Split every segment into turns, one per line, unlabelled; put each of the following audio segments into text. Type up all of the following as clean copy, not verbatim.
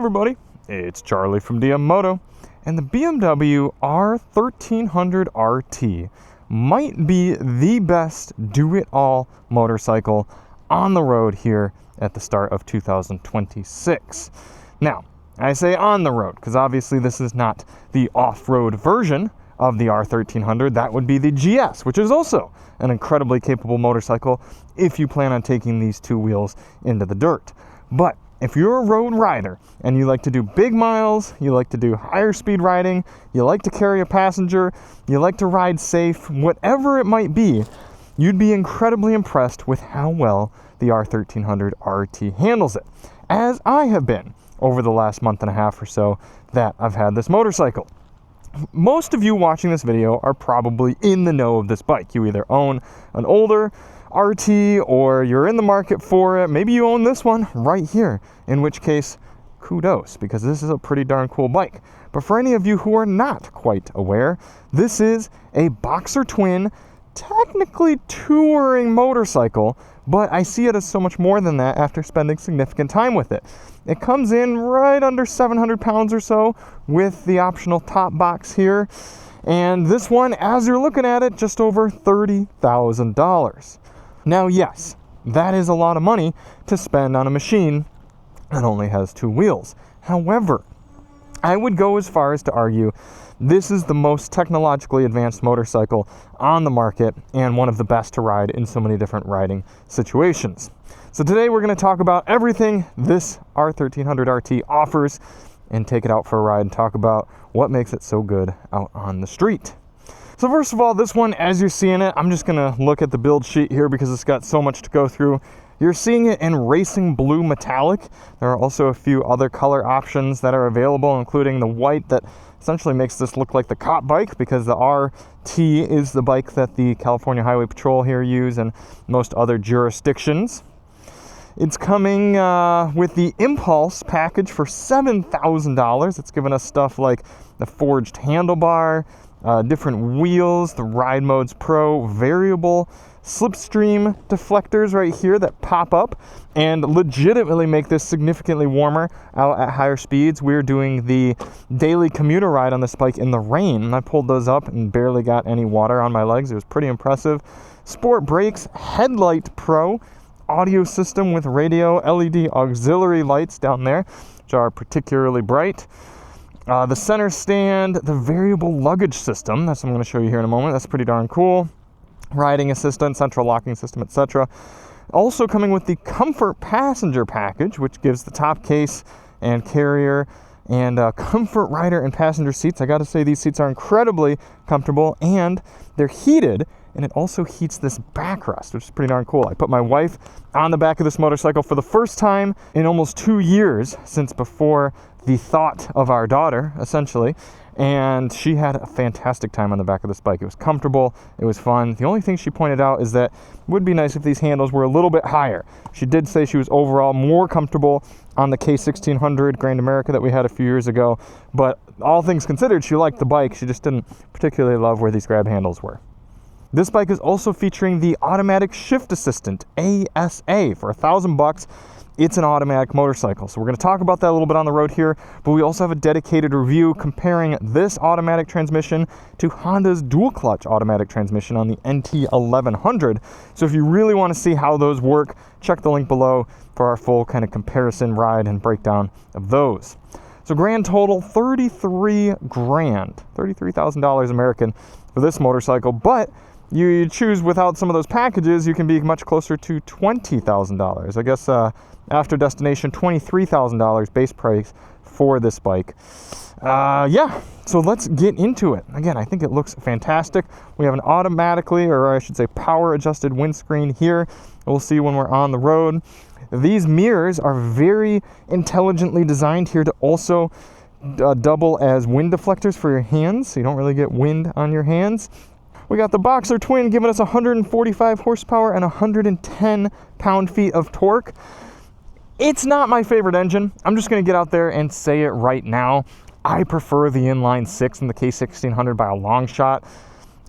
everybody, it's Charlie from Moto, and the BMW R1300 RT might be the best do-it-all motorcycle on the road here at the start of 2026. Now, I say on the road because obviously this is not the off-road version of the R1300. That would be the GS, which is also an incredibly capable motorcycle if you plan on taking these two wheels into the dirt. But if you're a road rider and you like to do big miles, you like to do higher speed riding, you like to carry a passenger, you like to ride safe, whatever it might be, you'd be incredibly impressed with how well the R1300 RT handles it, as I have been over the last month and a half or so that I've had this motorcycle. Most of you watching this video are probably in the know of this bike. You either own an older RT or you're in the market for it. Maybe you own this one right here, in which case, kudos, because this is a pretty darn cool bike. But for any of you who are not quite aware, this is a boxer twin, technically touring motorcycle, but I see it as so much more than that after spending significant time with it. It comes in right under 700 pounds or so with the optional top box here. And this one, as you're looking at it, just over $30,000. Now, yes, that is a lot of money to spend on a machine that only has two wheels. However, I would go as far as to argue this is the most technologically advanced motorcycle on the market and one of the best to ride in so many different riding situations. So today we're going to talk about everything this R1300 RT offers and take it out for a ride and talk about what makes it so good out on the street. So first of all, this one, as you're seeing it, I'm just going to look at the build sheet here because it's got so much to go through. You're seeing it in racing blue metallic. There are also a few other color options that are available, including the white that essentially makes this look like the cop bike, because the RT is the bike that the California Highway Patrol here use and most other jurisdictions. It's coming with the Impulse package for $7,000. It's given us stuff like the forged handlebar, different wheels, the Ride Modes Pro variable slipstream deflectors right here that pop up and legitimately make this significantly warmer out at higher speeds. We're doing the daily commuter ride on this bike in the rain, and I pulled those up and barely got any water on my legs. It was pretty impressive. Sport brakes, Headlight Pro, audio system with radio, LED auxiliary lights down there, which are particularly bright. The center stand, the variable luggage system, that's what I'm going to show you here in a moment. That's pretty darn cool. Riding assistant, central locking system, etc. Also coming with the Comfort Passenger package, which gives the top case and carrier and comfort rider and passenger seats. I got to say, these seats are incredibly comfortable and they're heated, and it also heats this backrest, which is pretty darn cool. I put my wife on the back of this motorcycle for the first time in almost 2 years since before the thought of our daughter, essentially, and she had a fantastic time on the back of this bike. It was comfortable, it was fun. The only thing she pointed out is that it would be nice if these handles were a little bit higher. She did say she was overall more comfortable on the K1600 Grand America that we had a few years ago, but all things considered, she liked the bike. She just didn't particularly love where these grab handles were. This bike is also featuring the Automatic Shift Assistant, ASA, for $1,000. It's an automatic motorcycle. So we're going to talk about that a little bit on the road here, but we also have a dedicated review comparing this automatic transmission to Honda's dual clutch automatic transmission on the NT1100. So if you really want to see how those work, check the link below for our full kind of comparison ride and breakdown of those. So grand total, $33,000 American for this motorcycle, but you choose without some of those packages, you can be much closer to $20,000. I guess after destination, $23,000 base price for this bike. Yeah, so let's get into it. Again, I think it looks fantastic. We have an automatically, or I should say power adjusted windscreen here. We'll see when we're on the road. These mirrors are very intelligently designed here to also double as wind deflectors for your hands, so you don't really get wind on your hands. We got the Boxer Twin giving us 145 horsepower and 110 pound-feet of torque. It's not my favorite engine. I'm just going to get out there and say it right now. I prefer the inline six and the K1600 by a long shot.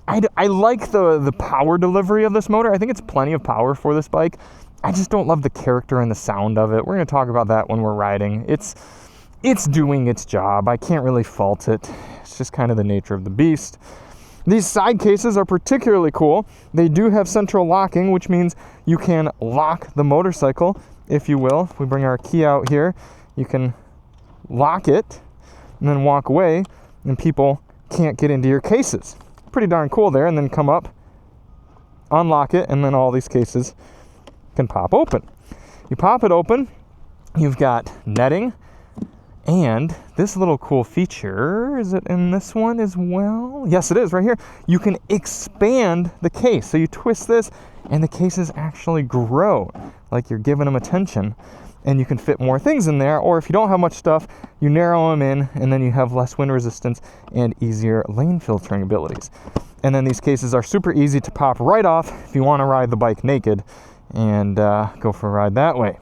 I like the power delivery of this motor. I think it's plenty of power for this bike. I just don't love the character and the sound of it. We're going to talk about that when we're riding. It's it's doing its job. I can't really fault it. It's just kind of the nature of the beast. These side cases are particularly cool. They do have central locking, which means you can lock the motorcycle, if you will. If we bring our key out here, you can lock it and then walk away, and people can't get into your cases. Pretty darn cool there. And then come up, unlock it, and then all these cases can pop open. You pop it open, you've got netting, and this little cool feature, is it in this one as well? Yes, it is right here. You can expand the case. So you twist this and the cases actually grow, like you're giving them attention, and you can fit more things in there. Or if you don't have much stuff, you narrow them in, and then you have less wind resistance and easier lane filtering abilities. And then these cases are super easy to pop right off if you want to ride the bike naked and go for a ride that way.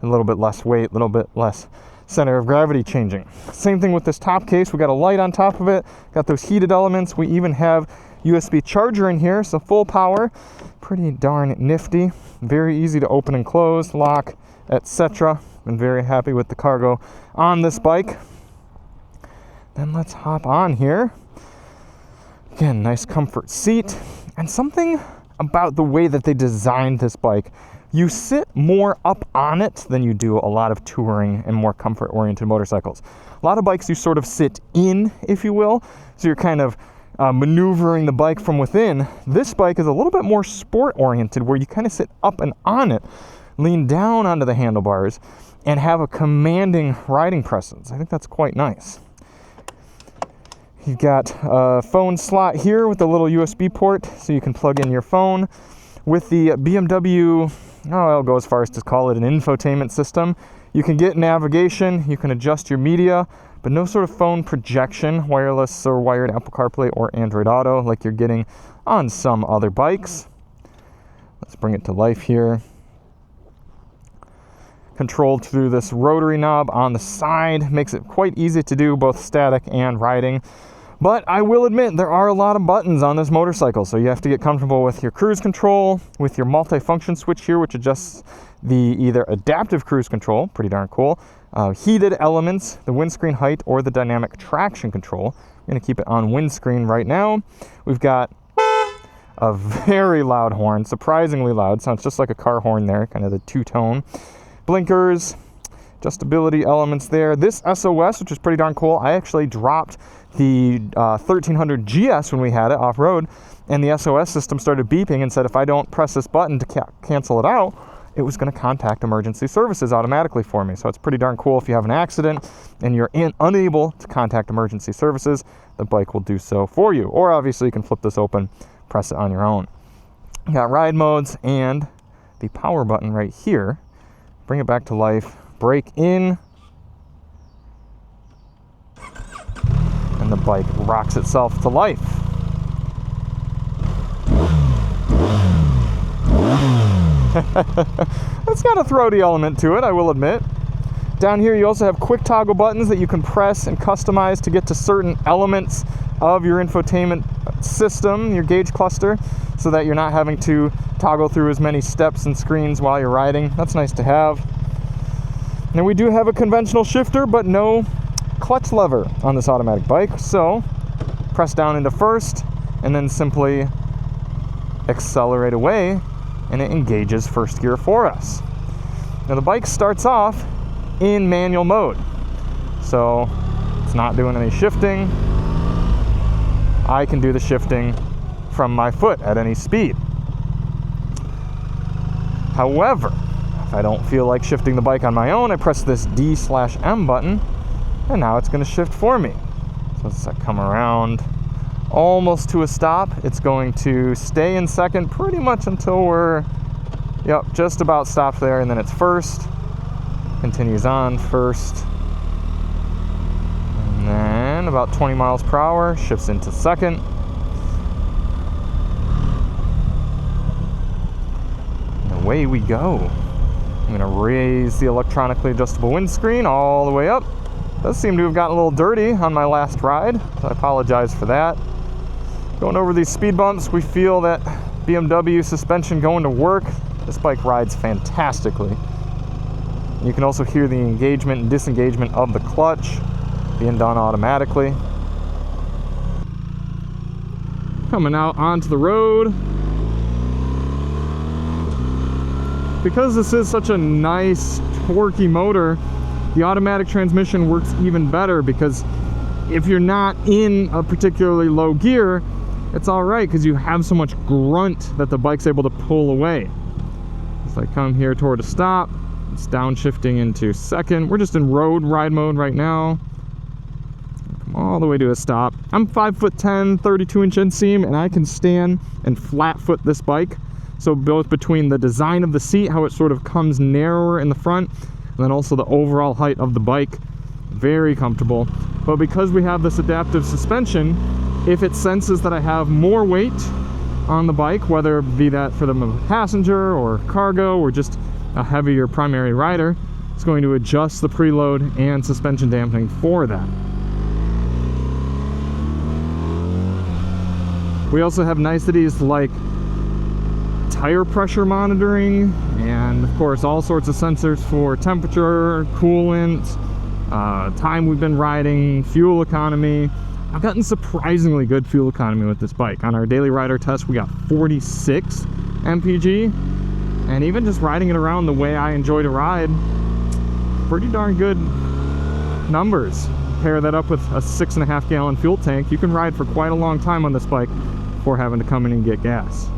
A little bit less weight, a little bit less center of gravity changing. Same thing with this top case. We got a light on top of it, got those heated elements. We even have USB charger in here, so full power. Pretty darn nifty. Very easy to open and close, lock, etc. I'm very happy with the cargo on this bike. Then let's hop on here. Again, nice comfort seat. And something about the way that they designed this bike, you sit more up on it than you do a lot of touring and more comfort-oriented motorcycles. A lot of bikes you sort of sit in, if you will, so you're kind of maneuvering the bike from within. This bike is a little bit more sport-oriented, where you kind of sit up and on it, lean down onto the handlebars, and have a commanding riding presence. I think that's quite nice. You've got a phone slot here with a little USB port, so you can plug in your phone. With the BMW, I'll go as far as to call it an infotainment system. You can get navigation, you can adjust your media, but no sort of phone projection, wireless or wired Apple CarPlay or Android Auto like you're getting on some other bikes. Let's bring it to life here. Controlled through this rotary knob on the side, makes it quite easy to do both static and riding. But I will admit, there are a lot of buttons on this motorcycle, so you have to get comfortable with your cruise control, with your multi-function switch here, which adjusts the either adaptive cruise control, pretty darn cool, heated elements, the windscreen height, or the dynamic traction control. I'm going to keep it on windscreen right now. We've got a very loud horn, surprisingly loud, sounds just like a car horn there, kind of the two-tone. Blinkers, adjustability elements there. This SOS, which is pretty darn cool, I actually dropped the 1300 GS when we had it off-road, and the SOS system started beeping and said if I don't press this button to cancel it out, it was going to contact emergency services automatically for me. So it's pretty darn cool. If you have an accident and you're unable to contact emergency services, the bike will do so for you. Or obviously you can flip this open, press it on your own. You got ride modes and the power button right here. Bring it back to life, brake in, and the bike rocks itself to life. It's got a throaty element to it, I will admit. Down here you also have quick toggle buttons that you can press and customize to get to certain elements of your infotainment system, your gauge cluster, so that you're not having to toggle through as many steps and screens while you're riding. That's nice to have. Now we do have a conventional shifter, but no clutch lever on this automatic bike. So press down into first and then simply accelerate away, and it engages first gear for us. Now the bike starts off in manual mode, so it's not doing any shifting. I can do the shifting from my foot at any speed. However, if I don't feel like shifting the bike on my own, I press this D/M button, and now it's going to shift for me. So let's come around almost to a stop. It's going to stay in second pretty much until we're, just about stopped there, and then it's first, continues on first, and then about 20 miles per hour, shifts into second. And away we go. I'm going to raise the electronically adjustable windscreen all the way up. Does seem to have gotten a little dirty on my last ride, so I apologize for that. Going over these speed bumps, we feel that BMW suspension going to work. This bike rides fantastically. You can also hear the engagement and disengagement of the clutch being done automatically. Coming out onto the road. Because this is such a nice, torquey motor, the automatic transmission works even better, because if you're not in a particularly low gear, it's all right because you have so much grunt that the bike's able to pull away. As I come here toward a stop, it's downshifting into second. We're just in road ride mode right now. Come all the way to a stop. I'm 5'10", 32-inch inseam, and I can stand and flat foot this bike. So both between the design of the seat, how it sort of comes narrower in the front, and then also the overall height of the bike, very comfortable. But because we have this adaptive suspension, if it senses that I have more weight on the bike, whether it be that for the passenger or cargo or just a heavier primary rider, it's going to adjust the preload and suspension dampening for that. We also have niceties like tire pressure monitoring, and of course all sorts of sensors for temperature, coolant, time we've been riding, fuel economy. I've gotten surprisingly good fuel economy with this bike. On our daily rider test, we got 46 mpg, and even just riding it around the way I enjoy to ride, pretty darn good numbers. Pair that up with a 6.5 gallon fuel tank, you can ride for quite a long time on this bike before having to come in and get gas.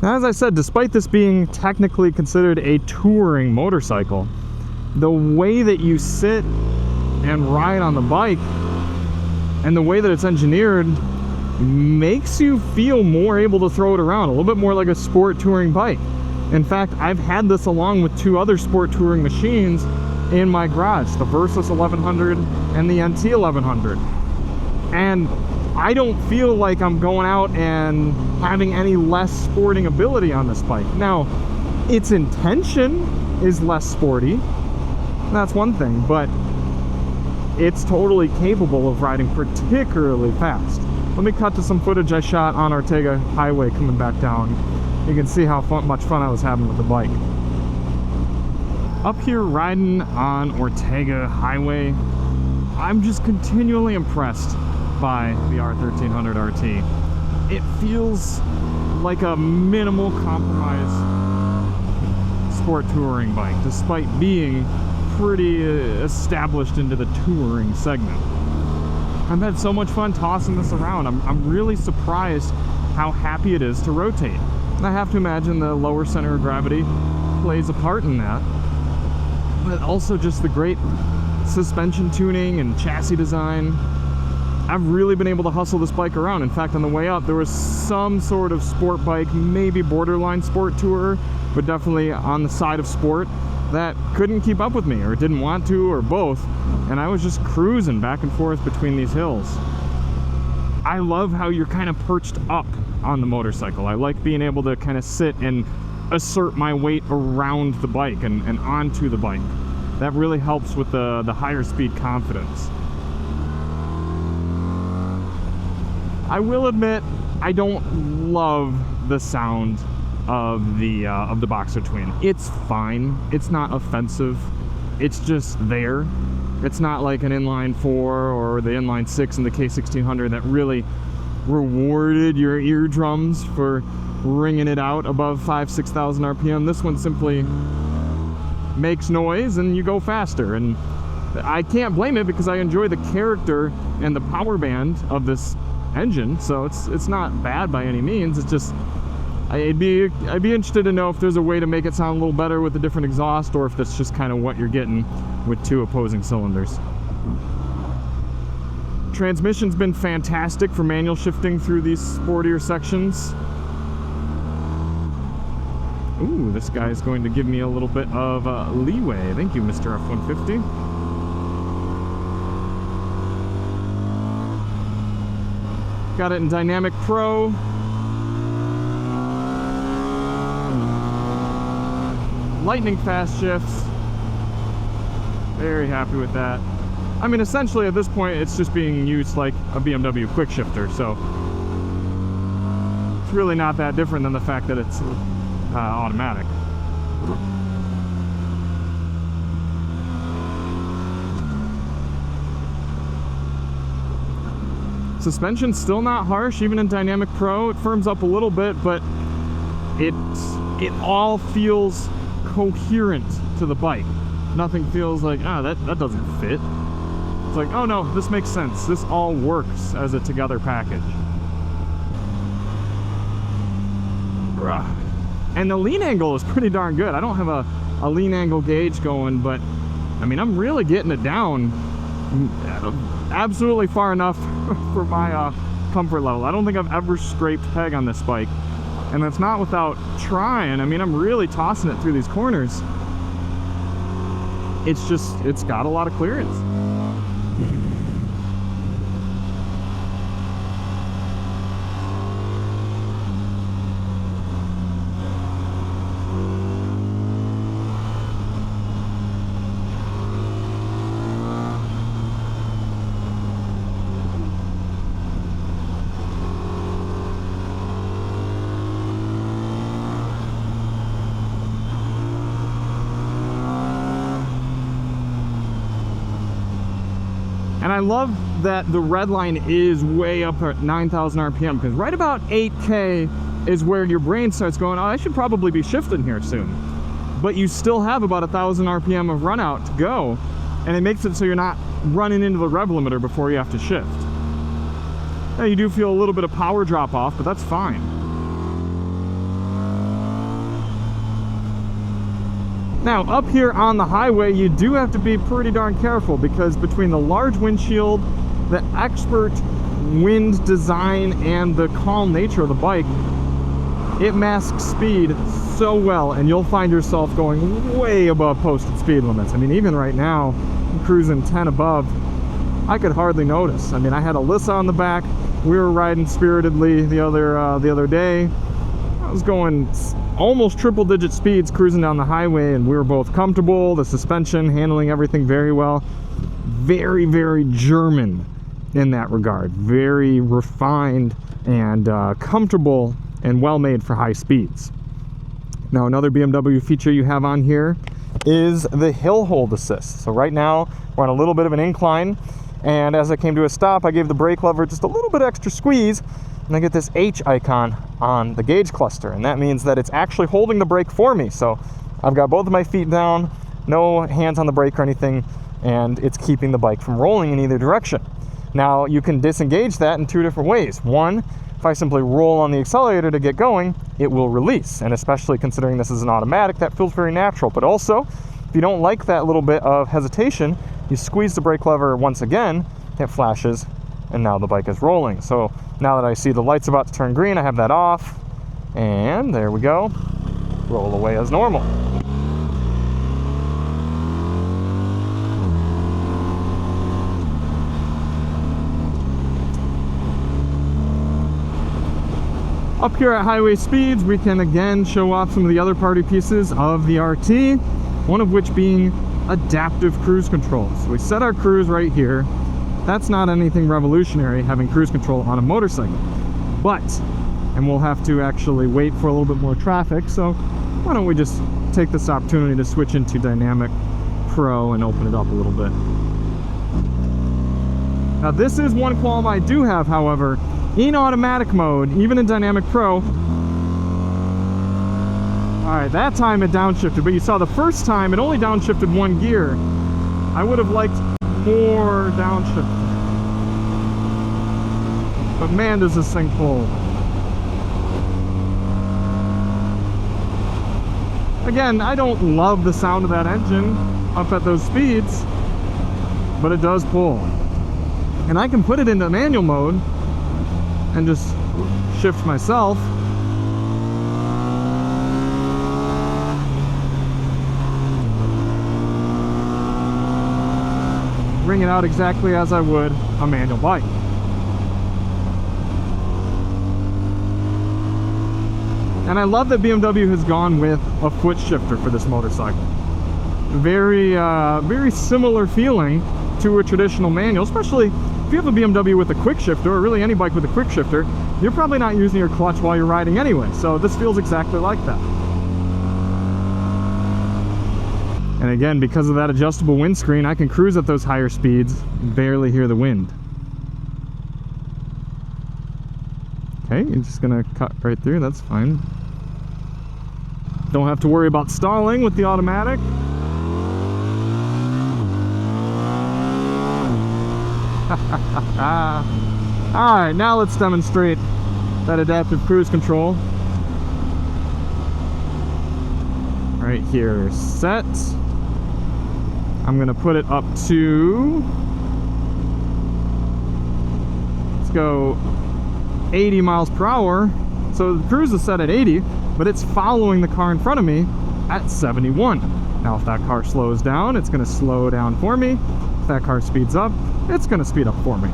Now, as I said, despite this being technically considered a touring motorcycle, the way that you sit and ride on the bike and the way that it's engineered makes you feel more able to throw it around, a little bit more like a sport touring bike. In fact, I've had this along with two other sport touring machines in my garage, the Versys 1100 and the NT 1100. And I don't feel like I'm going out and having any less sporting ability on this bike. Now, its intention is less sporty, that's one thing, but it's totally capable of riding particularly fast. Let me cut to some footage I shot on Ortega Highway coming back down. You can see how much fun I was having with the bike. Up here riding on Ortega Highway, I'm just continually impressed by the R1300 RT. It feels like a minimal compromise sport touring bike, despite being pretty established into the touring segment. I've had so much fun tossing this around. I'm really surprised how happy it is to rotate. And I have to imagine the lower center of gravity plays a part in that, but also just the great suspension tuning and chassis design. I've really been able to hustle this bike around. In fact, on the way up, there was some sort of sport bike, maybe borderline sport tourer, but definitely on the side of sport, that couldn't keep up with me, or didn't want to, or both. And I was just cruising back and forth between these hills. I love how you're kind of perched up on the motorcycle. I like being able to kind of sit and assert my weight around the bike and onto the bike. That really helps with the higher speed confidence. I will admit, I don't love the sound of the Boxer Twin. It's fine. It's not offensive. It's just there. It's not like an inline 4 or the inline 6 in the K1600 that really rewarded your eardrums for ringing it out above 5,000-6,000 RPM. This one simply makes noise and you go faster. And I can't blame it because I enjoy the character and the power band of this engine, so it's not bad by any means. It's just I'd be interested to know if there's a way to make it sound a little better with a different exhaust, or if that's just kind of what you're getting with two opposing cylinders. Transmission's been fantastic for manual shifting through these sportier sections. Ooh, this guy's going to give me a little bit of leeway. Thank you, Mr. F-150. Got it in Dynamic Pro. Lightning fast shifts. Very happy with that. I mean, essentially at this point, it's just being used like a BMW quick shifter, so it's really not that different than the fact that it's automatic. Suspension's still not harsh, even in Dynamic Pro. It firms up a little bit, but it all feels coherent to the bike. Nothing feels like, that doesn't fit. It's like, oh no, this makes sense. This all works as a together package. And the lean angle is pretty darn good. I don't have a lean angle gauge going, but I mean, I'm really getting it down absolutely far enough for my comfort level. I don't think I've ever scraped peg on this bike, and that's not without trying. I mean, I'm really tossing it through these corners. It's got a lot of clearance. And I love that the red line is way up at 9,000 RPM, because right about 8K is where your brain starts going, oh, I should probably be shifting here soon. But you still have about 1,000 RPM of run out to go, and it makes it so you're not running into the rev limiter before you have to shift. Now you do feel a little bit of power drop off, but that's fine. Now, up here on the highway, you do have to be pretty darn careful, because between the large windshield, the expert wind design, and the calm nature of the bike, it masks speed so well, and you'll find yourself going way above posted speed limits. I mean, even right now, I'm cruising 10 above, I could hardly notice. I mean, I had Alyssa on the back. We were riding spiritedly the other day. I was going almost triple-digit speeds cruising down the highway, and we were both comfortable. The suspension, handling everything very well. Very, very German in that regard. Very refined and comfortable and well made for high speeds. Now, another BMW feature you have on here is the hill hold assist. So right now, we're on a little bit of an incline, and as I came to a stop, I gave the brake lever just a little bit extra squeeze, and I get this H icon on the gauge cluster, and that means that it's actually holding the brake for me. So I've got both of my feet down, no hands on the brake or anything, and it's keeping the bike from rolling in either direction. Now, you can disengage that in two different ways. One, if I simply roll on the accelerator to get going, it will release, and especially considering this is an automatic, that feels very natural. But also, if you don't like that little bit of hesitation, you squeeze the brake lever once again, it flashes, and now the bike is rolling. So now that I see the light's about to turn green, I have that off, and there we go. Roll away as normal. Up here at highway speeds, we can again show off some of the other party pieces of the RT, one of which being adaptive cruise control. So we set our cruise right here. That's not anything revolutionary, having cruise control on a motorcycle, but, and we'll have to actually wait for a little bit more traffic, so why don't we just take this opportunity to switch into Dynamic Pro and open it up a little bit. Now, this is one qualm I do have, however. In automatic mode, even in Dynamic Pro, alright, that time it downshifted, but you saw the first time it only downshifted one gear. I would have liked more downshift. But man, does this thing pull. Again, I don't love the sound of that engine up at those speeds, but it does pull. And I can put it into manual mode and just shift myself. Bring it out exactly as I would a manual bike. And I love that BMW has gone with a foot shifter for this motorcycle. Very, very similar feeling to a traditional manual, especially if you have a BMW with a quick shifter, or really any bike with a quick shifter, you're probably not using your clutch while you're riding anyway. So this feels exactly like that. And again, because of that adjustable windscreen, I can cruise at those higher speeds and barely hear the wind. Okay, you're just gonna cut right through, that's fine. Don't have to worry about stalling with the automatic. Alright, now let's demonstrate that adaptive cruise control. Right here, set. I'm gonna put it up to, let's go 80 miles per hour. So the cruise is set at 80, but it's following the car in front of me at 71. Now if that car slows down, it's gonna slow down for me. If that car speeds up, it's gonna speed up for me.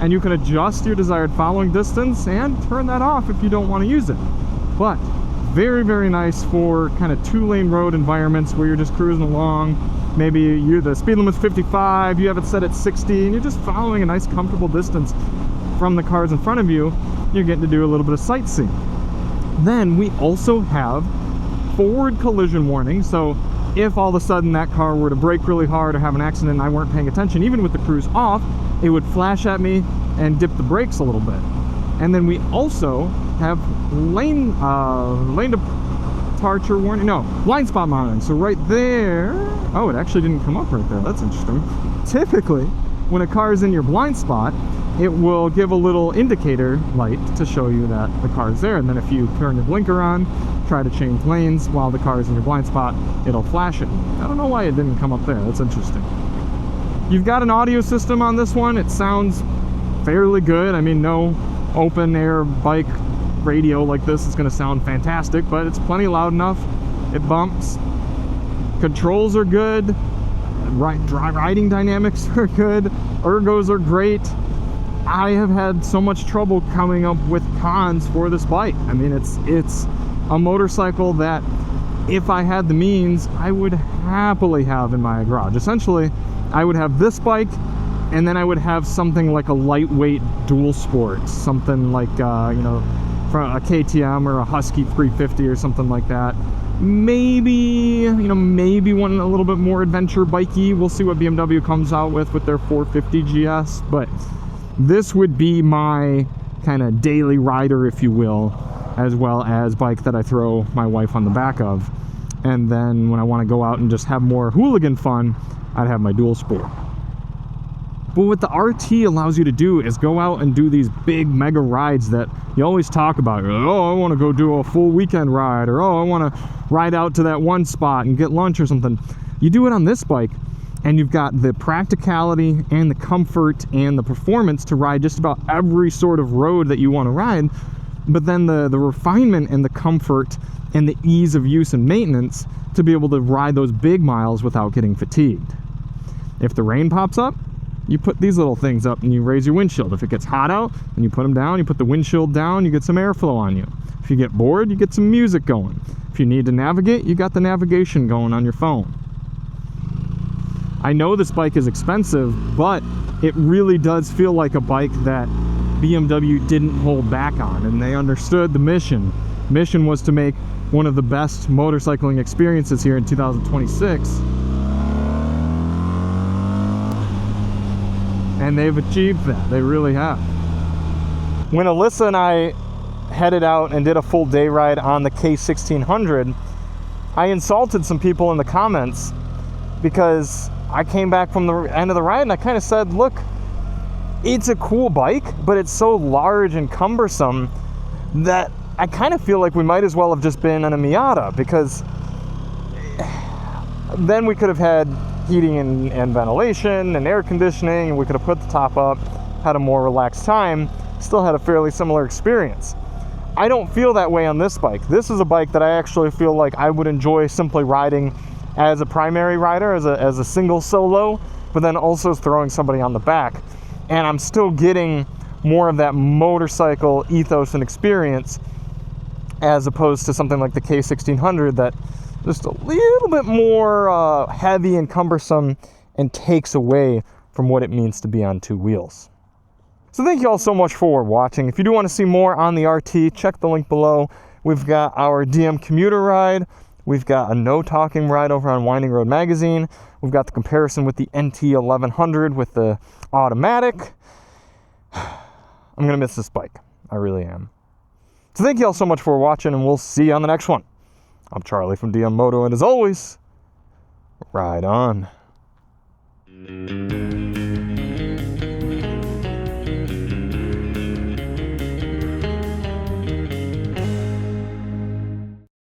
And you can adjust your desired following distance and turn that off if you don't want to use it. But very, very nice for kind of two-lane road environments where you're just cruising along. Maybe the speed limit's 55, you have it set at 60, and you're just following a nice comfortable distance from the cars in front of you. You're getting to do a little bit of sightseeing. Then we also have forward collision warning. So if all of a sudden that car were to brake really hard or have an accident and I weren't paying attention, even with the cruise off, it would flash at me and dip the brakes a little bit. And then we also have lane departure warning, no, blind spot monitoring. So right there, oh, it actually didn't come up right there. That's interesting. Typically, when a car is in your blind spot, it will give a little indicator light to show you that the car is there. And then if you turn your blinker on, try to change lanes while the car is in your blind spot, it'll flash it. I don't know why it didn't come up there. That's interesting. You've got an audio system on this one. It sounds fairly good. I mean, no open air bike radio like this is going to sound fantastic, but it's plenty loud enough. It bumps. Controls are good. Riding dynamics are good. Ergos are great. I have had so much trouble coming up with cons for this bike. I mean, it's a motorcycle that if I had the means, I would happily have in my garage. Essentially, I would have this bike, and then I would have something like a lightweight dual sport, something like you know, from a KTM or a Husky 350 or something like that. Maybe, you know, maybe one a little bit more adventure bikey. We'll see what BMW comes out with their 450 GS, but this would be my kind of daily rider, if you will, as well as bike that I throw my wife on the back of. And then when I want to go out and just have more hooligan fun, I'd have my dual sport. But what the RT allows you to do is go out and do these big mega rides that you always talk about. You're like, oh, I want to go do a full weekend ride, or oh, I want to ride out to that one spot and get lunch or something. You do it on this bike, and you've got the practicality and the comfort and the performance to ride just about every sort of road that you want to ride, but then the refinement and the comfort and the ease of use and maintenance to be able to ride those big miles without getting fatigued. If the rain pops up, you put these little things up and you raise your windshield. If it gets hot out, and you put them down, you put the windshield down, you get some airflow on you. If you get bored, you get some music going. If you need to navigate, you got the navigation going on your phone. I know this bike is expensive, but it really does feel like a bike that BMW didn't hold back on, and they understood the mission. Mission was to make one of the best motorcycling experiences here in 2026. And they've achieved that. They really have. When Alyssa and I headed out and did a full day ride on the K1600, I insulted some people in the comments because I came back from the end of the ride and I kind of said, look, it's a cool bike, but it's so large and cumbersome that I kind of feel like we might as well have just been in a Miata, because then we could have had heating and ventilation and air conditioning, and we could have put the top up, had a more relaxed time, still had a fairly similar experience. I don't feel that way on this bike. This is a bike that I actually feel like I would enjoy simply riding as a primary rider, as a single solo, but then also throwing somebody on the back. And I'm still getting more of that motorcycle ethos and experience as opposed to something like the K1600 that just a little bit more heavy and cumbersome and takes away from what it means to be on two wheels. So thank you all so much for watching. If you do want to see more on the RT, check the link below. We've got our DM commuter ride. We've got a no talking ride over on Winding Road Magazine. We've got the comparison with the NT 1100 with the automatic. I'm going to miss this bike. I really am. So thank you all so much for watching, and we'll see you on the next one. I'm Charlie from DM Moto, and as always, ride on.